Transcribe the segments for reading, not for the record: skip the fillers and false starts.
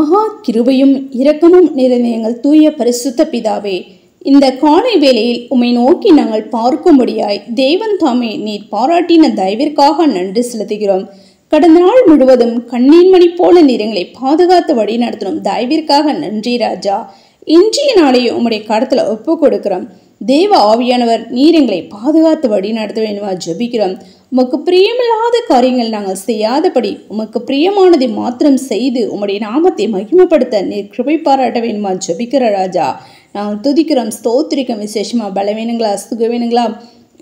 மகா கிருபையும் இரக்கமும் நிறைந்த எங்கள் தூய பரிசுத்த பிதாவே, இந்த காலை வேளையில் உம்மை நோக்கி நாங்கள் பார்க்கும்படியாய் தேவன் தாமே நீர் பாராட்டின தயவிற்காக நன்றி செலுத்துகிறோம். கடந்த நாள் முழுவதும் கண்ணீர் மணி போல நீர் எங்களை பாதுகாத்து வழி நடத்தணும் தயவிற்காக நன்றி ராஜா. இன்றைய நாளை உம்முடைய கருத்துல ஒப்பு கொடுக்கிறோம். தேவ ஆவியானவர் நீர் எங்களை பாதுகாத்து வழி நடத்த வேண்டுமா ஜெபிக்கிறோம். உமக்கு பிரியமில்லாத காரியங்கள் நாங்கள் செய்யாதபடி உமக்கு பிரியமானதை மாத்திரம் செய்து உம்முடைய நாமத்தை மகிமைப்படுத்த நீர் கிருபை பாராட்ட வேண்டுமா ஜெபிக்கிற ராஜா. நாங்கள் துதிக்கிறோம், ஸ்தோத்திரிக்கிறோம். விசேஷமா பலவீனங்களா, சுகவீனங்களா,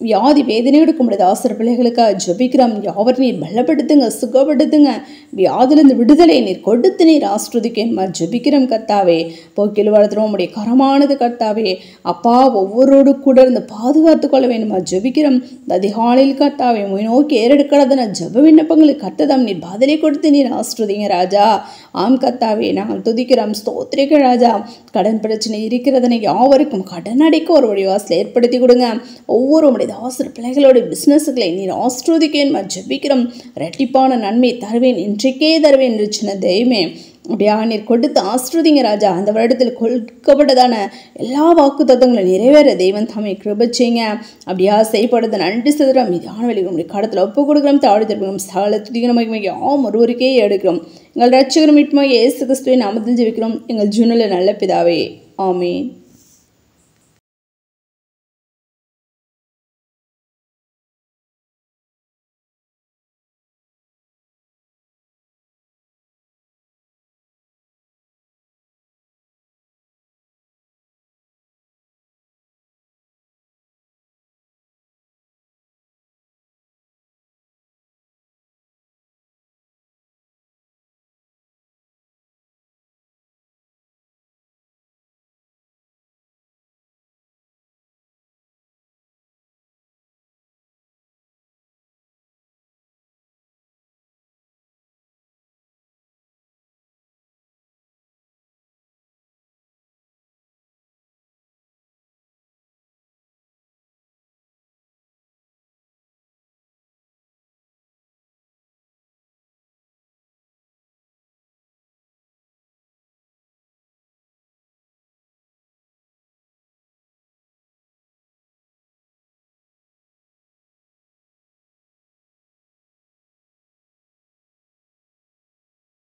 வியாதி வேதனையோடு கும்பிடுது ஆசிரியர் பிள்ளைகளுக்காக ஜெபிக்கிறோம். யாவர் நீர் பலப்படுத்துங்க, சுகப்படுத்துங்க, வியாதிலிருந்து விடுதலை நீர் கொடுத்து நீர் ஆஸ்ரதிக்கேன்மா ஜெபிக்கிறோம் கர்த்தாவே. போக்கில் வளர்த்துறோம் உம்முடைய கரமானது கர்த்தாவே. அப்பா ஒவ்வொருவரோடு கூட இருந்து பாதுகாத்து கொள்ள வேண்டுமா ஜெபிக்கிறோம். அதிகாலையில் கர்த்தாவே உம்மை நோக்கி ஏறெடுக்கிறதுன ஜெப விண்ணப்பங்களுக்கு கர்த்ததாம் நீர் பதிலை கொடுத்து நீர் ஆஸ்ரதிங்க ராஜா. ஆம் கர்த்தாவே, நாங்கள் துதிக்கிறோம், ஸ்தோத்திரிக்க ராஜா. கடன் பிரச்சனை இருக்கிறதனை யாவருக்கும் கடன் அடைக்க ஒரு வழிவாசல் ஏற்படுத்தி கொடுங்க. ஒவ்வொரு ஆசிரியர் பிள்ளைகளோட பிசினஸ்களை நீர் ஆஸ்ரோதிக்கேன் ஜெபிக்கிறோம். இரட்டிப்பான நன்மை தருவேன், இன்றைக்கே தருவேன் என்று சின்ன தெய்வமே அப்படியா நீர் கொடுத்து ஆஸ்ரோதிங்க ராஜா. அந்த வருடத்தில் கொடுக்கப்பட்டதான எல்லா வாக்கு தத்துவங்களை நிறைவேற தெய்வன் தாமே கிருபை செய்யுங்க. அப்படியா செய்யப்படுறது நன்றி செலுத்துகிறோம். மீதான வெளியே கடத்தில் ஒப்பு கொடுக்கிறோம். தாழ்வு திரும்புகிறோம். சகல துதிக்கிற மகிமைக்கு ஒருவருக்கே எடுக்கிறோம். எங்கள் ரட்சகரும் மீட்புமாக இயேசு கிறிஸ்துவின் நாமத்தில் ஜெபிக்கிறோம் எங்கள் ஜீவனில் நல்ல பிதாவே, ஆமென்.